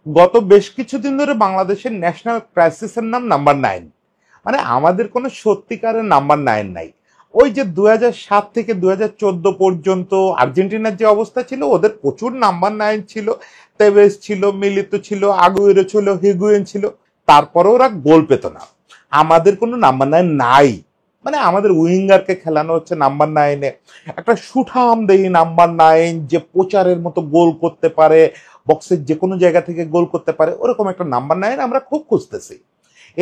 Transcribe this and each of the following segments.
গত বেশ কিছুদিন ধরে বাংলাদেশের ন্যাশনাল ক্রাইসিসের নাম নাম্বার 9। মানে আমাদের কোনো সত্যিকারের নাম্বার 9 নাই। ওই যে 2007 থেকে 2014 পর্যন্ত আর্জেন্টিনার যে অবস্থা ছিল, ওদের প্রচুর নাম্বার 9 ছিল। তেভেজ ছিল, মিলিতো ছিল, আগুয়েরো ছিল, হিগুয়েন ছিল, তারপরে ওরা গোল পেত না। আমাদের কোনো নাম্বার 9 নাই। মানে আমাদের উইঙ্গারকে খেলানো হচ্ছে নাম্বার 9-এ, একটা সুঠাম দেহি নাম্বার 9 যে প্রচারের মতো গোল করতে পারে, বক্সের যে কোনো জায়গা থেকে গোল করতে পারে, ওরকম একটা নাম্বার 9 আমরা খুব খুঁজতেছি।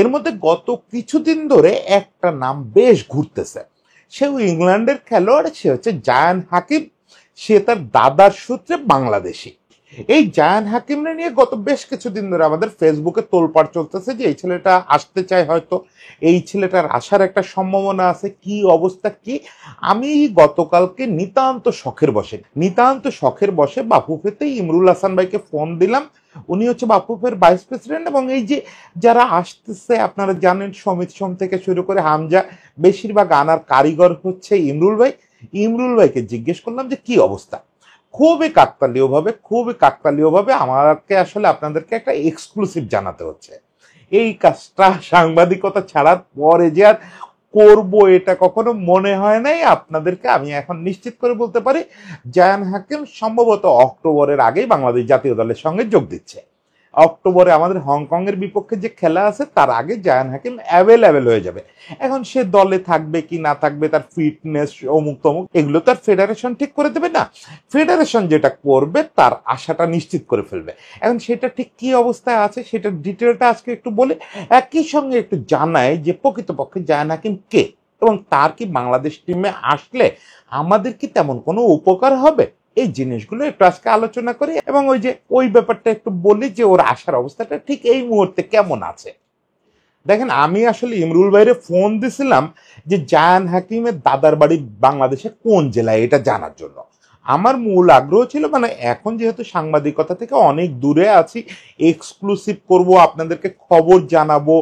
এর মধ্যে গত কিছুদিন ধরে একটা নাম বেশ ঘুরতেছে। সেও ইংল্যান্ডের খেলোয়াড়, সে হচ্ছে জায়ান হাকিম। সে তার দাদার সূত্রে বাংলাদেশি। এই জায়ান হাকিমরে নিয়ে গত বেশ কিছুদিন ধরে আমাদের ফেসবুকে তোলপাড় চলতেছে যে এই ছেলেটা আসতে চায়, হয়তো এই ছেলেটার আসার একটা সম্ভাবনা আছে। কি অবস্থা কি, আমি গতকালকে নিতান্ত শখের বসে বাফুফেতে ইমরুল হাসান ভাইকে ফোন দিলাম। উনি হচ্ছে বাফুফের ভাইস প্রেসিডেন্ট, এবং এই যে যারা আসতেছে আপনারা জানেন, সমিত সোম থেকে শুরু করে হামজা, বেশিরভাগ আনার কারিগর হচ্ছে ইমরুল ভাই। ইমরুল ভাইকে জিজ্ঞেস করলাম যে কি অবস্থা। খুবই কাকতালীয় ভাবে আমাকে আসলে আপনাদেরকে একটা এক্সক্লুসিভ জানাতে হচ্ছে। এই কাজটা সাংবাদিকতা ছাড়ার পরে যে আর করবো এটা কখনো মনে হয় নাই। আপনাদেরকে আমি এখন নিশ্চিত করে বলতে পারি, জায়ান হাকিম সম্ভবত অক্টোবরের আগেই বাংলাদেশ জাতীয় দলের সঙ্গে যোগ দিচ্ছে। অক্টোবরে আমাদের হংকং এর বিপক্ষে যে খেলা আছে, তার আগে জায়ান হাকিম অ্যাভেলেবেল হয়ে যাবে। এখন সে দলে থাকবে কি না থাকবে, তার ফিটনেস অমুক তমুক, এগুলো তার ফেডারেশন ঠিক করে দেবে না। ফেডারেশন যেটা করবে তার আশাটা নিশ্চিত করে ফেলবে। এখন সেটা ঠিক কি অবস্থায় আছে সেটা ডিটেলটা আজকে একটু বলে, একই সঙ্গে একটু জানায় যে প্রকৃতপক্ষে জায়ান হাকিম কে, এবং তার কি বাংলাদেশ টিমে আসলে আমাদের কি তেমন কোনো উপকার হবে। এই জিনিসগুলো একটু আজকে আলোচনা করি, এবং ওই ব্যাপারটা একটু বলি যে ওর আসার অবস্থাটা ঠিক এই মুহূর্তে কেমন আছে। দেখেন, আমি আসলে ইমরুল ভাইরে ফোন দিছিলাম যে জায়ান হাকিমের দাদার বাড়ি বাংলাদেশে কোন জেলায় এটা জানার জন্য। আমার মূল আগ্রহ ছিল, মানে এখন যেহেতু সাংবাদিকতা থেকে অনেক দূরে আছি, এক্সক্লুসিভ করব, আপনাদেরকে খবর জানাবো,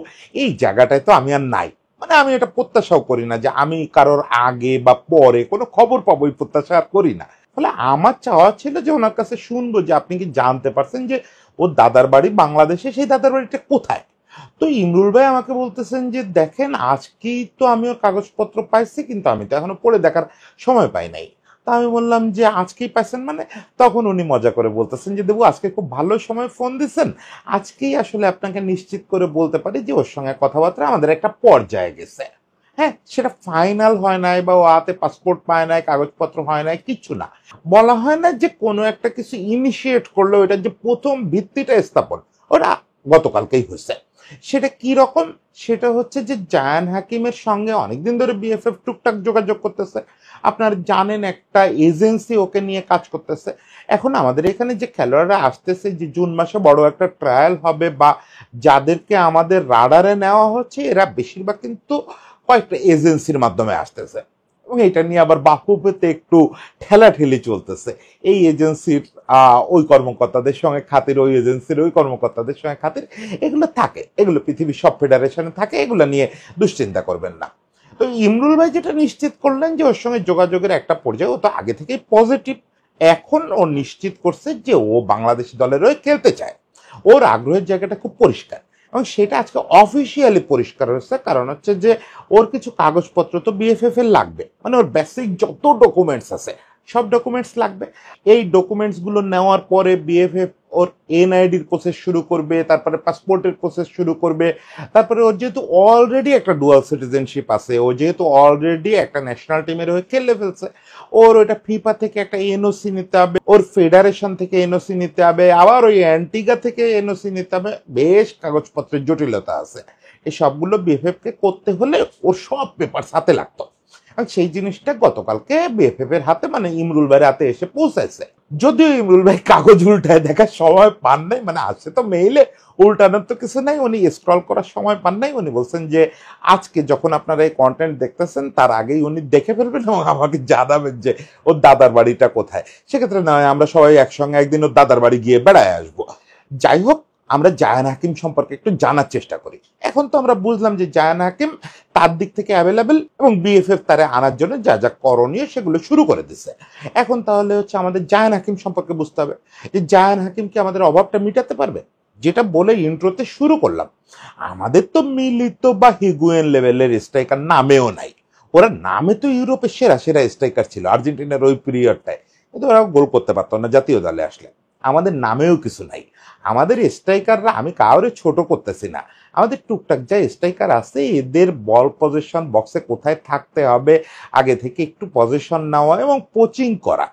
এই জায়গাটায় তো আমি আর নাই। মানে আমি এটা প্রত্যাশাও করি না যে আমি কারোর আগে বা পরে কোনো খবর পাবো, এই প্রত্যাশা আর করি না। ফলে আমার চাওয়া ছিল যে ওনার কাছে শুনবো যে আপনি কি জানতে পারছেন যে ওর দাদার বাড়ি বাংলাদেশে, সেই দাদার বাড়িটা কোথায়। তো ইমরুল ভাই আমাকে বলতেছেন যে দেখেন, আজকেই তো আমিও কাগজপত্র পাইছি, কিন্তু আমি তো এখনো পড়ে দেখার সময় পাই নাই। তা আমি বললাম যে আজকেই পাইছেন মানে? তখন উনি মজা করে বলতেছেন যে দেবু, আজকে খুব ভালো সময় ফোন দিচ্ছেন, আজকেই আসলে আপনাকে নিশ্চিত করে বলতে পারি যে ওর সঙ্গে কথাবার্তা আমাদের একটা পর্যায়ে গেছে। হ্যাঁ, সেটা ফাইনাল হয় নাই, বা ও হাতে পাসপোর্ট পায় নাই, কাগজপত্র হয় নাই, কিচ্ছু না। বলা হয় না যে কোনো একটা কিছু ইনিশিয়েট করলো, ওইটার যে প্রথম ভিত্তিটা স্থাপন, ওটা গতকালকেই হয়েছে। সেটা কি রকম? সেটা হচ্ছে যে জায়ান হাকিমের সঙ্গে অনেকদিন ধরে বিএফএফ টুকটাক যোগাযোগ করতেছে। আপনারা জানেন একটা এজেন্সি ওকে নিয়ে কাজ করতেছে। এখন আমাদের এখানে যে খেলোয়াড়রা আসতেছে, যে জুন মাসে বড় একটা ট্রায়াল হবে, বা যাদেরকে আমাদের রাডারে নেওয়া হচ্ছে, এরা বেশিরভাগ কিন্তু কয়েকটা এজেন্সির মাধ্যমে আসতেছে, এবং এটা নিয়ে আবার বাফুফেতে একটু ঠেলাঠেলি চলতেছে। এই এজেন্সির ওই কর্মকর্তাদের সঙ্গে খাতির, ওই এজেন্সির ওই কর্মকর্তাদের সঙ্গে খাতির, এগুলো থাকে, এগুলো পৃথিবীর সব ফেডারেশনে থাকে, এগুলো নিয়ে দুশ্চিন্তা করবেন না। তো ইমরুল ভাই যেটা নিশ্চিত করলেন যে ওর সঙ্গে যোগাযোগের একটা পর্যায়ে, ও তো আগে থেকেই পজিটিভ। এখন ও নিশ্চিত করছে যে ও বাংলাদেশ দলের হয়ে খেলতে চায়। ওর আগ্রহের জায়গাটা খুব পরিষ্কার, এবং সেটা আজকে অফিসিয়ালি পরিষ্কার হয়েছে। কারণ হচ্ছে যে ওর কিছু কাগজপত্র তো বিএফএফ এর লাগবে, মানে ওর বেসিক যত ডকুমেন্টস আছে সব ডকুমেন্টস লাগবে। এই ডকুমেন্টস গুলো নেওয়ার পরে বিএফএফ ওর এনআইডির প্রসেস শুরু করবে, তারপরে পাসপোর্টের প্রসেস শুরু করবে। তারপরে ওর যেহেতু অলরেডি একটা ডুয়াল সিটিজেনশিপ আছে, ও যেহেতু অলরেডি একটা ন্যাশনাল টিমের হয়ে খেলে ফেলছে, ওর ওইটা ফিফা থেকে একটা এনওসি নিতে হবে, ওর ফেডারেশন থেকে এনওসি নিতে হবে, আবার ওই অ্যান্টিগা থেকে এনওসি নিতে হবে। বেশ কাগজপত্রের জটিলতা আছে। এই সবগুলো বিএফএফ কে করতে হলে ওর সব পেপার হাতে লাগতো। আর সেই জিনিসটা গতকালকে বিএফএফ এর হাতে, মানে ইমরুল ভাইয়ের হাতে এসে পৌঁছাইছে। যদিও ইমরুল ভাই কাগজ উল্টায় দেখার সময় পান নাই, মানে আসছে তো মেইলে, উল্টানোর তো কিছু নাই, উনি স্ক্রল করার সময় পান নাই। উনি বলছেন যে আজকে যখন আপনারা এই কন্টেন্ট দেখতেছেন তার আগেই উনি দেখে ফেলবেন এবং আমাকে জানাবেন যে ওর দাদার বাড়িটা কোথায়। সেক্ষেত্রে নয়, আমরা সবাই একসঙ্গে একদিন ওর দাদার বাড়ি গিয়ে বেড়ায় আসবো। যাই হোক, আমরা জায়ান হাকিম সম্পর্কে একটু জানার চেষ্টা করি। এখন তো আমরা বুঝলাম যে জায়ান হাকিম তার দিক থেকে অ্যাভেলেবেল, এবং বিএফএফ তারে আনার জন্য যা যা করণীয় সেগুলো শুরু করে দিছে। এখন তাহলে হচ্ছে আমাদের জায়ান হাকিম সম্পর্কে বুঝতে হবে যে জায়ান হাকিম কি আমাদের অভাবটা মিটাতে পারবে। যেটা বলে ইন্ট্রোতে শুরু করলাম, আমাদের তো মিলিত বা হিগুয়েন লেভেলের স্ট্রাইকার নামেও নাই। ওরা নামে তো ইউরোপের সেরা সেরা স্ট্রাইকার ছিল আর্জেন্টিনার ওই পিরিয়ডটায়, কিন্তু ওরা গোল করতে পারতো না জাতীয় দলে আসলে। আমাদের নামেও কিছু নাই। আমাদের স্ট্রাইকাররা, আমি কাউরে ছোট করতেছি না, আমাদের টুকটাক যা স্ট্রাইকার আছে এদের বল পজিশন, বক্সে কোথায় থাকতে হবে আগে থেকে একটু পজিশন নেওয়া এবং কোচিং করা,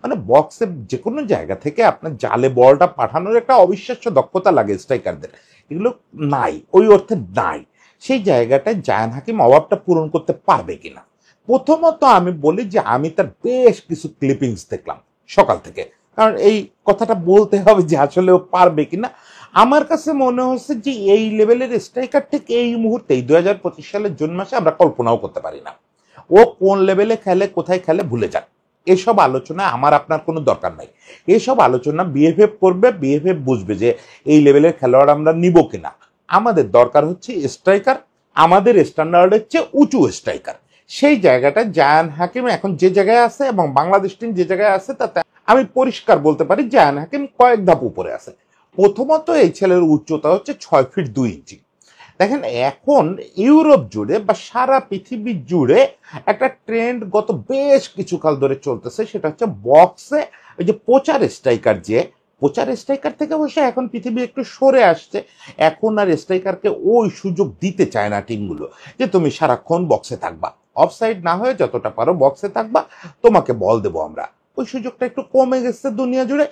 মানে বক্সে যে কোনো জায়গা থেকে আপনার জালে বলটা পাঠানোর একটা অবিশ্বাস্য দক্ষতা লাগে স্ট্রাইকারদের, এগুলো নাই, ওই অর্থে নাই। সেই জায়গাটায় জায়ান হাকিম অভাবটা পূরণ করতে পারবে কিনা। প্রথমত আমি বলি যে আমি তার বেশ কিছু ক্লিপিংস দেখলাম সকাল থেকে, কারণ এই কথাটা বলতে হবে যে আসলে ও পারবে কিনা। আমার কাছে মনে হচ্ছে যে এই লেভেলের স্ট্রাইকার ঠিক এই মুহূর্তে 2025 সালের জুন মাসে আমরা কল্পনাও করতে পারি না। ও কোন লেভেলে খেলে, কোথায় খেলে ভুলে যান। এসব আলোচনা আমার আপনার কোনো দরকার নাই। এসব আলোচনা বিএফএফ করবে, বিএফএফ বুঝবে যে এই লেভেলের খেলোয়াড় আমরা নিব কিনা। আমাদের দরকার হচ্ছে স্ট্রাইকার, আমাদের স্ট্যান্ডার্ডের চেয়ে উঁচু স্ট্রাইকার। সেই জায়গাটা জায়ান হাকিম এখন যে জায়গায় আছে এবং বাংলাদেশ টিম যে জায়গায় আছে তাতে আমি পরিষ্কার বলতে পারি জায়ান হাকিম কয়েক ধাপ উপরে আছে। প্রথমত এই ছেলের উচ্চতা হচ্ছে 6 ফিট 2 ইঞ্চি। দেখেন এখন ইউরোপ জুড়ে বা সারা পৃথিবী জুড়ে একটা ট্রেন্ড গত বেশ কিছুকাল ধরে চলতেছে, সেটা হচ্ছে বক্সে ওই যে পোচার স্ট্রাইকার, যে পোচার স্ট্রাইকার থেকে অবশ্যই এখন পৃথিবী একটু সরে আসছে। এখন আর স্ট্রাইকারকে ওই সুযোগ দিতে চায় না টিমগুলো যে তুমি সারাক্ষণ বক্সে থাকবা, অফসাইড না হয়ে যতটা পারো বক্সে থাকবা, তোমাকে বল দেবো আমরা। ওই সুযোগটা একটু কমে গেছে দুনিয়া জুড়ে।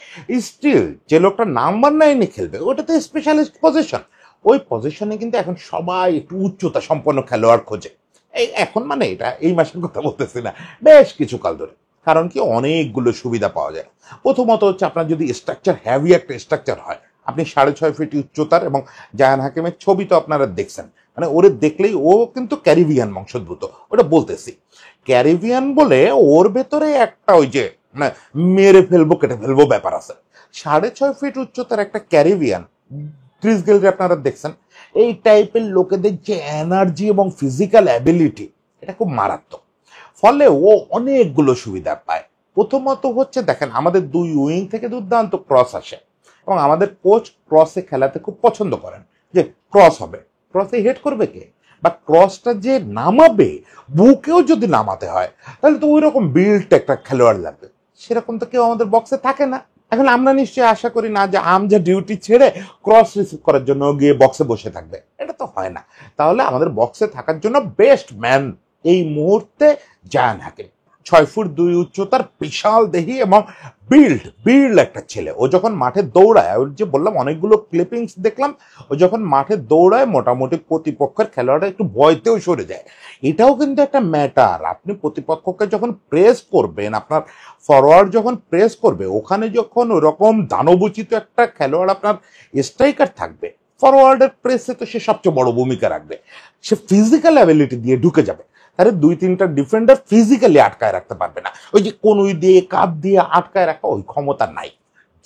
স্টিল যে লোকটা নাম্বার 9-এ খেলবে ওটা তো স্পেশালিস্ট পজিশন, ওই পজিশনে কিন্তু এখন সবাই একটু উচ্চতা সম্পন্ন খেলোয়াড় খোঁজে। এই এখন মানে এটা এই মাসের কথা বলতেছি না, বেশ কিছু কাল ধরে। কারণ কি অনেকগুলো সুবিধা পাওয়া যায়। প্রথমত হচ্ছে আপনার যদি স্ট্রাকচার হ্যাভি একটা স্ট্রাকচার হয়, আপনি 6.5 ফিট উচ্চতার, এবং জায়ান হাকিমের ছবি তো আপনারা দেখছেন, মানে ওরে দেখলেই ও কিন্তু ক্যারিবিয়ান বংশোদ্ভূত, ওটা বলতেছি। ক্যারিবিয়ান বলে ওর ভেতরে একটা ওই যে মানে মেরে ফেলবো কেটে ফেলবো ব্যাপার আছে। 6.5 ফিট উচ্চতার একটা ক্যারিবিয়ান, ক্রিস গেলকে আপনারা দেখছেন, এই টাইপের লোকেদের যে এনার্জি এবং ফিজিক্যাল অ্যাবিলিটি, এটা খুব মারাত্মক। ফলে ও অনেকগুলো সুবিধা পায়। প্রথমত হচ্ছে দেখেন আমাদের দুই উইং থেকে দুর্দান্ত ক্রস আসে, এবং আমাদের কোচ ক্রসে খেলাতে খুব পছন্দ করেন। যে ক্রস হবে, ক্রসে হেড করবে কে, বা ক্রসটা যে নামাবে বুকেও যদি নামাতে হয় তাহলে তো ওই রকম বিল্ড একটা খেলোয়াড় লাগবে, সেরকম তো কেউ আমাদের বক্সে থাকে না। এখন আমরা নিশ্চয়ই আশা করি না যে আমজা ডিউটি ছেড়ে ক্রস রিসিভ করার জন্য গিয়ে বক্সে বসে থাকবে, এটা তো হয় না। তাহলে আমাদের বক্সে থাকার জন্য বেস্ট ম্যান এই মুহূর্তে জায়ান হাকিম। 6 ফুট 2 উচ্চতার, বিশাল দেহি এবং বিল্ড বিল্ড একটা ছেলে। ও যখন মাঠে দৌড়ায়, ওর যে বললাম অনেকগুলো ক্লিপিংস দেখলাম, ও যখন মাঠে দৌড়ায় মোটামুটি প্রতিপক্ষের খেলোয়াড়রা একটু ভয়তেও সরে যায়। এটাও কিন্তু একটা ম্যাটার। আপনি প্রতিপক্ষকে যখন প্রেস করবেন, আপনার ফরওয়ার্ড যখন প্রেস করবে, ওখানে যখন ওরকম দানবোচিত একটা খেলোয়াড় আপনার স্ট্রাইকার থাকবে, ফরওয়ার্ডের প্রেসে তো সে সবচেয়ে বড় ভূমিকা রাখবে। সে ফিজিক্যাল অ্যাবিলিটি দিয়ে ঢুকে যাবে, তাহলে 2-3টা ডিফেন্ডার ফিজিক্যালি আটকায় রাখতে পারবে না। ওই যে কনুই দিয়ে কাপ দিয়ে আটকায় রাখা ওই ক্ষমতা নাই।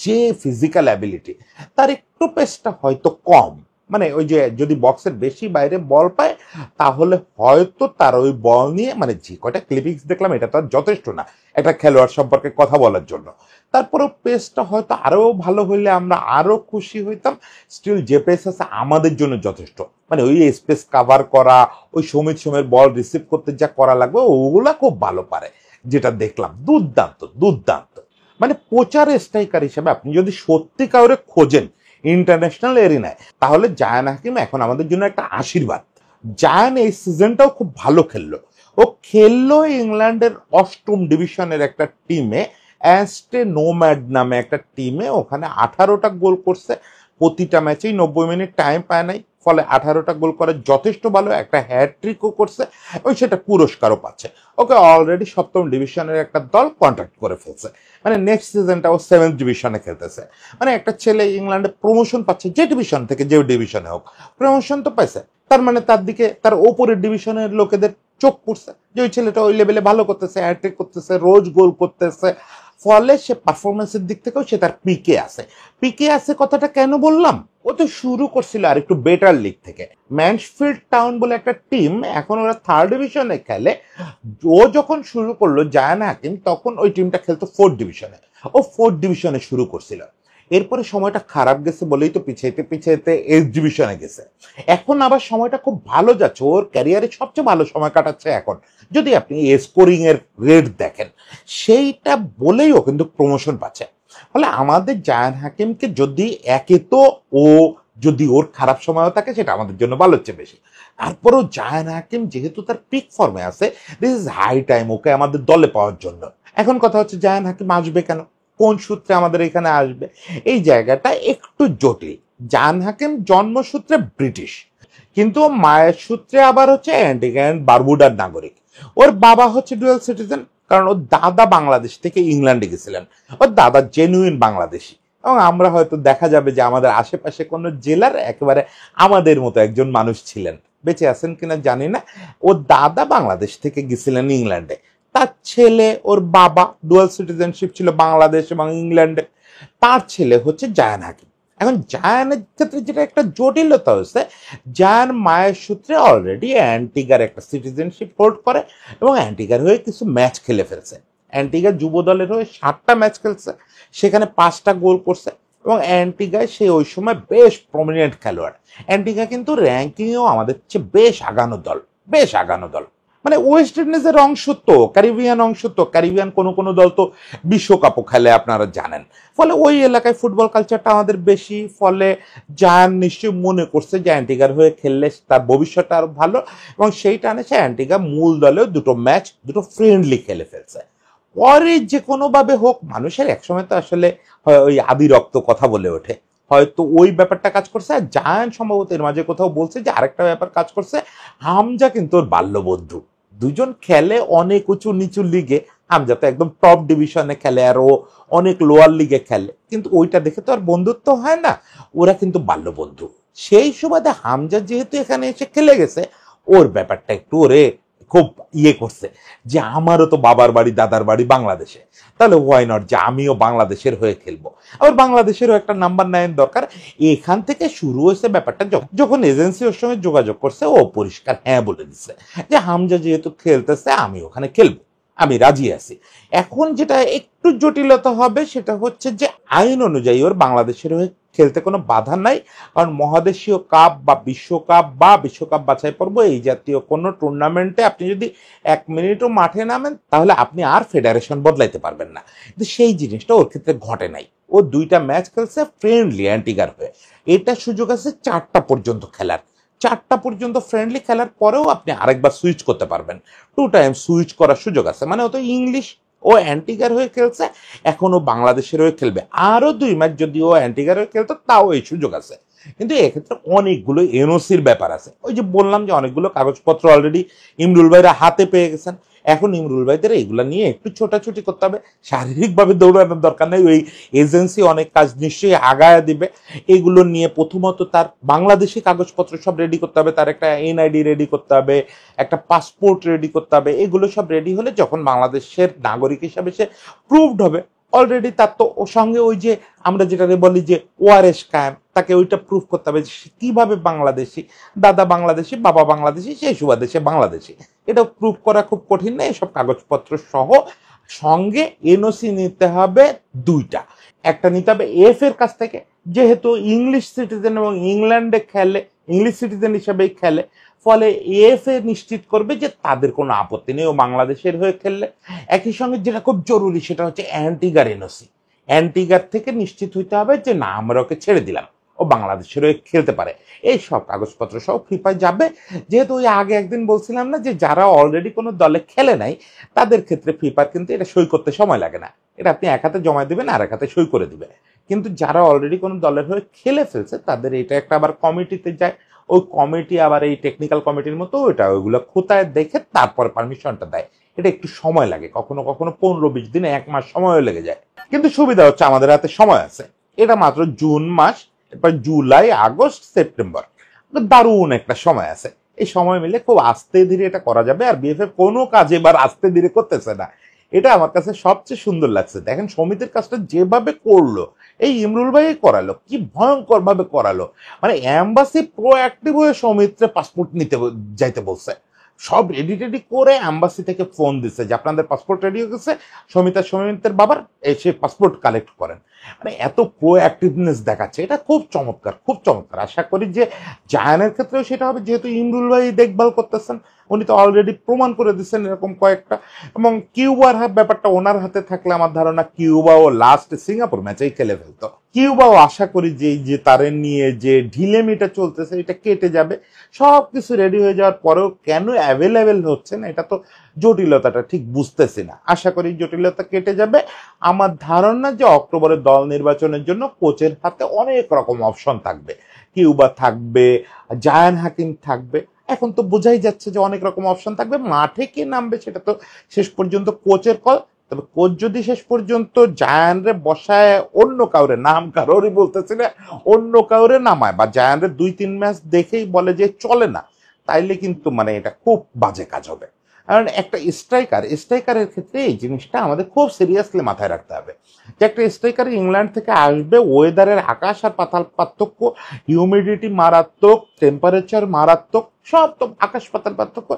যে ফিজিক্যাল অ্যাবিলিটি, তার একটু পেসটা হয়তো কম, মানে ওই যে যদি বক্সের বেশি বাইরে বল পায় তাহলে হয়তো তার ওই বল নিয়ে, মানে যে কয়টা ক্লিপিংস দেখলাম এটা তো আর যথেষ্ট না একটা খেলোয়াড় সম্পর্কে কথা বলার জন্য। তারপরেও পেসটা হয়তো আরো ভালো হইলে আমরা আরো খুশি হইতাম। স্টিল যে পেস আছে আমাদের জন্য যথেষ্ট, মানে ওই স্পেস কাভার করা, ওই সোমের বল রিসিভ করতে যা করা লাগবে ওগুলা খুব ভালো পারে। যেটা দেখলাম দুর্দান্ত দুর্দান্ত। মানে পোচার স্ট্রাইকার হিসেবে আপনি যদি সত্যি কাউরে খোঁজেন ইন্টারন্যাশনাল এরিনায়, তাহলে জায়ান হাকিম এখন আমাদের জন্য একটা আশীর্বাদ। জায়ান এই সিজনটাও খুব ভালো খেললো। ও খেললো ইংল্যান্ডের 8ম ডিভিশনের একটা টিমে, অ্যাস্টে নোম্যাড নামে একটা টিমে। ওখানে 18টা গোল করছে, প্রতিটা ম্যাচেই 90 মিনিট টাইম পায় নাই, ফলে 18টা গোল করে যথেষ্ট ভালো। একটা হ্যাট্রিকও করছে এবং সেটা পুরস্কারও পাচ্ছে। ওকে অলরেডি 7ম ডিভিশনের একটা দল কন্ট্যাক্ট করে ফেলছে, মানে নেক্সট সিজনটা ও 7th ডিভিশনে খেলতেছে। মানে একটা ছেলে ইংল্যান্ডে প্রমোশন পাচ্ছে, যে ডিভিশন থেকে যে ডিভিশনে হোক প্রমোশন তো পাইছে, তার মানে তার দিকে তার ওপরের ডিভিশনের লোকেদের চোখ পড়ছে যে ওই ছেলেটা ওই লেভেলে ভালো করতেছে, হ্যাট্রিক করতেছে, রোজ গোল করতেছে। ফলে সে পারফরমেন্সের দিক থেকেও সে তার পিকে আছে। পিকে আছে কথাটা কেন বললাম, ও তো শুরু করছিল আর একটু বেটার লিগ থেকে, ম্যানসফিল্ড টাউন বলে একটা টিম, এখন ওরা 3rd ডিভিশনে খেলে। ও যখন শুরু করলো জায়ান হাকিম, তখন ওই টিমটা খেলতো 4th ডিভিশনে। ও 4th ডিভিশনে শুরু করছিল। এরপরে সময়টা খারাপ গেছে বলেই তো পিছাইতে পিছাইতে এক্সিবিশনে গেছে। এখন আবার সময়টা খুব ভালো যাচ্ছে, ওর ক্যারিয়ারে সবচেয়ে ভালো সময় কাটাচ্ছে এখন। যদি আপনি স্কোরিং এর রেট দেখেন, সেইটা বলেই ও কিন্তু প্রমোশন পাচ্ছে। ফলে আমাদের জায়ান হাকিমকে যদি একে তো ও যদি ওর খারাপ সময়ও থাকে সেটা আমাদের জন্য ভালো হচ্ছে বেশি, তারপরেও জায়ান হাকিম যেহেতু তার পিক ফর্মে আছে, this is high time okay আমাদের দলে পাওয়ার জন্য। এখন কথা হচ্ছে জায়ান হাকিম আসবে কেন, কোন সূত্রে আমাদের এখানে আসবে, এই জায়গাটা একটু জটিল। জায়ান হাকিম জন্মসূত্রে ব্রিটিশ, কিন্তু ও মায়ের সূত্রে আবার হচ্ছে অ্যান্টিগা অ্যান্ড বারমুডার নাগরিক। ওর বাবা হচ্ছে ডুয়াল সিটিজেন, কারণ ওর দাদা বাংলাদেশ থেকে ইংল্যান্ডে গেছিলেন। ওর দাদা জেনুইন বাংলাদেশি। এবং আমরা হয়তো দেখা যাবে যে আমাদের আশেপাশে কোনো জেলার একেবারে আমাদের মতো একজন মানুষ ছিলেন, বেঁচে আছেন কিনা জানি না। ওর দাদা বাংলাদেশ থেকে গেছিলেন ইংল্যান্ডে, তার ছেলে, ওর বাবা ডুয়াল সিটিজেনশিপ ছিল বাংলাদেশ এবং ইংল্যান্ডে। তার ছেলে হচ্ছে জায়ান হাকিম। এখন জায়ানের ক্ষেত্রে যেটা একটা জটিলতা হচ্ছে, জায়ান মায়ের সূত্রে অলরেডি অ্যান্টিগার একটা সিটিজেনশিপ হোল্ড করে এবং অ্যান্টিগার হয়ে কিছু ম্যাচ খেলে ফেলছে। অ্যান্টিগা যুব দলের হয়ে 7টা ম্যাচ খেলছে, সেখানে 5টা গোল করছে এবং অ্যান্টিগায় সে ওই সময় বেশ প্রমিনেন্ট খেলোয়াড়। অ্যান্টিগা কিন্তু র্যাঙ্কিংয়েও আমাদের চেয়ে বেশ আগানো দল, বেশ আগানো দল। মানে ওয়েস্ট ইন্ডিজের অংশ তো, ক্যারিবিয়ান অংশ তো, ক্যারিবিয়ান কোনো কোনো দল তো বিশ্বকাপও খেলে আপনারা জানেন। ফলে ওই এলাকায় ফুটবল কালচারটা আমাদের বেশি, ফলে জায়ান নিশ্চয়ই মনে করছে যে অ্যান্টিগার হয়ে খেললে তার ভবিষ্যৎটা আরো ভালো, এবং সেই টানে সে অ্যান্টিগা মূল দলেও দুটো ম্যাচ, দুটো ফ্রেন্ডলি খেলে ফেলছে। পরে যে কোনোভাবে হোক, মানুষের একসময় তো আসলে ওই আদি রক্ত কথা বলে ওঠে, হয়তো ওই ব্যাপারটা কাজ করছে। আর জায়ান সম্ভবত এর মাঝে কোথাও বলছে যে আরেকটা ব্যাপার কাজ করছে, হামজা কিন্তু ওর বাল্য বন্ধু। দুজন খেলে অনেক উঁচু নিচু লিগে, হামজা তো একদম টপ ডিভিশনে খেলে আর ও অনেক লোয়ার লিগে খেলে, কিন্তু ওইটা দেখে তো আর বন্ধুত্ব হয় না, ওরা কিন্তু বাল্য বন্ধু। সেই সুবাদে হামজা যেহেতু এখানে এসে খেলে গেছে, ওর ব্যাপারটা একটু ওরে খুব ইয়ে করছে যে আমারও তো বাবার বাড়ি দাদার বাড়ি বাংলাদেশে, তাহলে ওয়াই নট যে আমিও বাংলাদেশের হয়ে খেলবো। আবার বাংলাদেশেরও একটা নাম্বার 9 দরকার। এখান থেকে শুরু হয়েছে ব্যাপারটা। যখন এজেন্সি ওর সঙ্গে যোগাযোগ করছে, ও পরিষ্কার হ্যাঁ বলে দিচ্ছে যে হামজা যেহেতু খেলতেছে আমি ওখানে খেলবো, আমি রাজি আছি। এখন যেটা একটু জটিলতা হবে সেটা হচ্ছে যে আইন অনুযায়ী ওর বাংলাদেশের হয়ে খেলতে কোনো বাধা নাই, কারণ মহাদেশীয় কাপ বা বিশ্বকাপ বাছাই পর্ব এই জাতীয় কোনো টুর্নামেন্টে আপনি যদি 1 মিনিটও মাঠে নামেন তাহলে আপনি আর ফেডারেশন বদলাইতে পারবেন না। কিন্তু সেই জিনিসটা ওর ক্ষেত্রে ঘটে নাই। ও 2টা ম্যাচ খেলছে ফ্রেন্ডলি অ্যান্টিগার হয়ে। এটা সুযোগ আছে 4টা পর্যন্ত খেলার। 4টা পর্যন্ত ফ্রেন্ডলি খেলার পরেও আপনি আরেকবার সুইচ করতে পারবেন, 2 টাইম সুইচ করার সুযোগ আছে। মানে ও তো ইংলিশ, ও অ্যান্টিগার হয়ে খেলছে, এখন ও বাংলাদেশের হয়ে খেলবে। আরো 2 ম্যাচ যদি ও অ্যান্টিগার হয়ে খেলতো তাও এই সুযোগ আছে। কিন্তু এক্ষেত্রে অনেকগুলো এনওসির ব্যাপার আছে। ওই যে বললাম যে অনেকগুলো কাগজপত্র অলরেডি ইমরুল ভাইরা হাতে পেয়ে গেছেন। এখন ইমরুল ভাইদের এইগুলা নিয়ে একটু ছোটাছুটি করতে হবে, শারীরিকভাবে দৌড়ানোর দরকার নেই। ওই এজেন্সি অনেক কাজ নিশ্চয়ই আগায়া দিবে। এগুলো নিয়ে প্রথমত তার বাংলাদেশি কাগজপত্র সব রেডি করতে হবে, তার একটা এনআইডি রেডি করতে হবে, একটা পাসপোর্ট রেডি করতে হবে। এগুলো সব রেডি হলে যখন বাংলাদেশের নাগরিক হিসাবে সে প্রুভড হবে, অলরেডি তার তো ওর সঙ্গে ওই যে আমরা যেটা বলি যে ওআরএস কায়েম, তাকে ওইটা প্রুভ করতে হবে যে কিভাবে বাংলাদেশি, দাদা বাংলাদেশি বাবা বাংলাদেশি, সেই সুবাদে সে বাংলাদেশি। এটা প্রুভ করা খুব কঠিন না। এসব কাগজপত্র সহ সঙ্গে এনওসি নিতে হবে 2টা। একটা নিতে হবে এফ এর কাছ থেকে, যেহেতু ইংলিশ সিটিজেন এবং ইংল্যান্ডে খেলে, ইংলিশ সিটিজেন হিসেবেই খেলে, ফলে এফ এ নিশ্চিত করবে যে তাদের কোনো আপত্তি নেই ও বাংলাদেশের হয়ে খেললে। একই সঙ্গে যেটা খুব জরুরি সেটা হচ্ছে অ্যান্টিগার এনওসি। অ্যান্টিগার থেকে নিশ্চিত হইতে হবে যে না, আমরা ওকে ছেড়ে দিলাম, ও বাংলাদেশের হয়ে খেলতে পারে। এই সব কাগজপত্র সব ফিফায় যাবে। যেহেতু ওই আগে একদিন বলছিলাম না যে যারা অলরেডি কোনো দলে খেলে নাই তাদের ক্ষেত্রে ফিফার কিন্তু এটা সই করতে সময় লাগে না, এটা আপনি এক হাতে জমা দিবেন আর এক হাতে সই করে দিবে। কিন্তু যারা অলরেডি কোনো দলের হয়ে খেলে ফেলছে তাদের এটা একটা আবার কমিটিতে যায়, ওই কমিটি আবার এই টেকনিক্যাল কমিটির মতো ওইটা ওইগুলো খোঁতায় দেখে তারপর পারমিশনটা দেয়। এটা একটু সময় লাগে, কখনো কখনো 15-20 দিনে 1 মাস সময়ও লেগে যায়। কিন্তু সুবিধা হচ্ছে আমাদের হাতে সময় আছে। এটা মাত্র জুন মাস, এরপর জুলাই, আগস্ট, সেপ্টেম্বর, দারুণ একটা সময় আছে। এই সময় মিলে খুব আস্তে ধীরে এটা করা যাবে। আর বিএফএফ কোনো কাজ এবার আস্তে ধীরে করতেছে না, এটা আমার কাছে সবচেয়ে সুন্দর লাগছে। দেখেন সমিতির কাজটা যেভাবে করলো, এই ইমরুল ভাই করালো, কি ভয়ঙ্কর ভাবে করালো। মানে এম্বাসি প্রোঅ্যাক্টিভ হয়ে সমিত্রে পাসপোর্ট নিতে যাইতে বলছে, সব রেডি টেডি করে এম্বাসি থেকে ফোন দিচ্ছে যে আপনাদের পাসপোর্ট রেডি হয়ে গেছে, সমিতার বাবার এসে পাসপোর্ট কালেক্ট করেন। মানে এত প্রোঅ্যাক্টিভনেস দেখাচ্ছে, এটা খুব চমৎকার, খুব চমৎকার। আশা করি যে জায়ানের ক্ষেত্রেও সেটা হবে, যেহেতু ইমরুল ভাই দেখভাল করতেছেন, উনি তো অলরেডি প্রমাণ করে দিচ্ছেন এরকম কয়েকটা। এবং কিউবার ব্যাপারটা ওনার হাতে থাকলে আমার ধারণা কিউবাও লাস্ট সিঙ্গাপুর ম্যাচেই খেলে ফেলতো। কিউবাও আশা করি যে যে তারে নিয়ে যে ঢিলেমিটা চলতেছে এটা কেটে যাবে। সব কিছু রেডি হয়ে যাওয়ার পরেও কেন অ্যাভেলেবেল হচ্ছে না, এটা তো জটিলতাটা ঠিক বুঝতেছি না। আশা করি জটিলতা কেটে যাবে। আমার ধারণা যে অক্টোবরের দল নির্বাচনের জন্য কোচের হাতে অনেক রকম অপশন থাকবে। কিউবা থাকবে, জায়ান হাকিম থাকবে। এখন তো বোঝাই যাচ্ছে যে অনেক রকম অপশন থাকবে। মাঠে কে নামবে সেটা তো শেষ পর্যন্ত কোচের কল। তবে কোচ যদি শেষ পর্যন্ত জায়ানরে বসায় অন্য কাউরে, নাম কারোরই বলতেছি না, অন্য কাউরে নামায় বা জায়ানরে 2-3 ম্যাচ দেখেই বলে যে চলে না, তাইলে কিন্তু মানে এটা খুব বাজে কাজ হবে। কারণ একটা স্ট্রাইকারের ক্ষেত্রে এই জিনিসটা আমাদের খুব সিরিয়াসলি মাথায় রাখতে হবে যে একটা স্ট্রাইকার ইংল্যান্ড থেকে আসবে, ওয়েদারের আকাশ আর পাতাল পার্থক্য, হিউমিডিটি মারাত্মক, টেম্পারেচার মারাত্মক, সব তো আকাশ পাতাল পার্থক্য।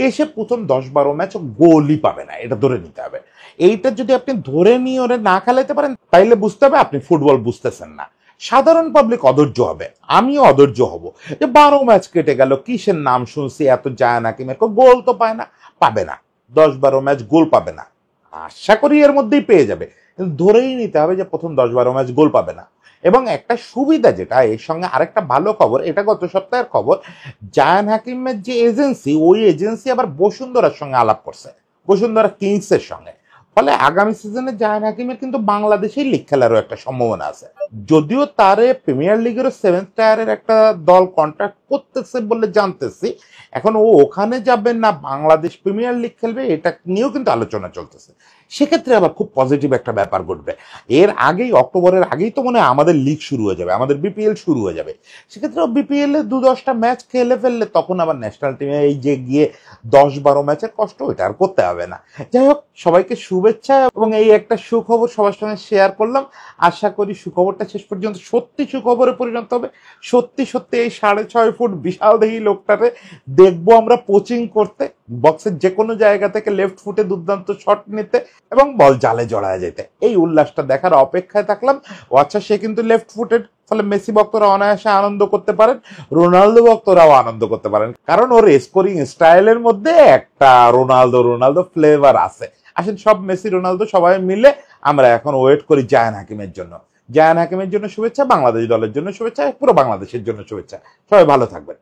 এসে প্রথম 10-12 ম্যাচ গোলই পাবে না, এটা ধরে নিতে হবে। এইটা যদি আপনি ধরে নিয়ে ওরে না খেলাইতে পারেন, তাইলে বুঝতে হবে আপনি ফুটবল বুঝতেছেন না। সাধারণ পাবলিক অধৈর্য হবে, আমিও অধৈর্য হব যে 12 ম্যাচ কেটে গেল, কিসের নাম শুনছি এত জায়ান হাকিমের, গোল তো পায় না, পাবে না, 10-12 ম্যাচ গোল পাবে না। আশা করি এর মধ্যেই পেয়ে যাবে, কিন্তু ধরেই নিতে হবে যে প্রথম 10-12 ম্যাচ গোল পাবে না। এবং একটা সুবিধা যেটা এর সঙ্গে, আরেকটা ভালো খবর, এটা গত সপ্তাহের খবর, জায়ান হাকিমের যে এজেন্সি, ওই এজেন্সি আবার বসুন্ধরার সঙ্গে আলাপ করছে, বসুন্ধরা কিংসের সঙ্গে। ফলে আগামী সিজনে জায়ান হাকিমের কিন্তু বাংলাদেশেই লিগ খেলারও একটা সম্ভাবনা আছে। যদিও তারে প্রিমিয়ার লিগেরও 7th টায়ারের একটা দল কন্ট্রাক্ট করতেছে বলে জানতেছি। এখন ও ওখানে যাবেন না বাংলাদেশ প্রিমিয়ার লিগ খেলবে, এটা নিয়েও কিন্তু আলোচনা চলতেছে। সেক্ষেত্রে আবার খুব পজিটিভ একটা ব্যাপার ঘটবে। এর আগেই, অক্টোবরের আগেই তো মনে হয় আমাদের লিগ শুরু হয়ে যাবে, আমাদের বিপিএল শুরু হয়ে যাবে। সেক্ষেত্রে বিপিএল এ 2-10টা ম্যাচ খেলে ফেললে তখন আবার ন্যাশনাল টিমে এই যে গিয়ে 10-12 ম্যাচের কষ্ট, ওইটা আর করতে হবে না। যাই হোক, সবাইকে শুভেচ্ছা, এবং এই একটা সুখবর সবার সঙ্গে শেয়ার করলাম। আশা করি সুখবরটা শেষ পর্যন্ত সত্যি সুখবরে পরিণত হবে। সত্যি সত্যি এই 6.5 ফুট বিশাল দেহি লোকটারে দেখবো আমরা কোচিং করতে, বক্সের যে কোনো জায়গা থেকে লেফট ফুটে দুর্দান্ত শট নিতে এবং বল জালে জড়ায় যেতে। এই উল্লাসটা দেখার অপেক্ষায় থাকলাম। ও আচ্ছা, সে কিন্তু লেফট ফুটেড, ফলে মেসি ভক্তরা অনায়াসে আনন্দ করতে পারেন, রোনালদো ভক্তরাও আনন্দ করতে পারেন, কারণ ওর স্কোরিং স্টাইলের মধ্যে একটা রোনালদো ফ্লেভার আছে। আসেন, সব মেসি রোনালদো সবাই মিলে আমরা এখন ওয়েট করি জায়ান হাকিমের জন্য। জায়ান হাকিমের জন্য শুভেচ্ছা, বাংলাদেশ দলের জন্য শুভেচ্ছা, পুরো বাংলাদেশের জন্য শুভেচ্ছা। সবাই ভালো থাকবেন।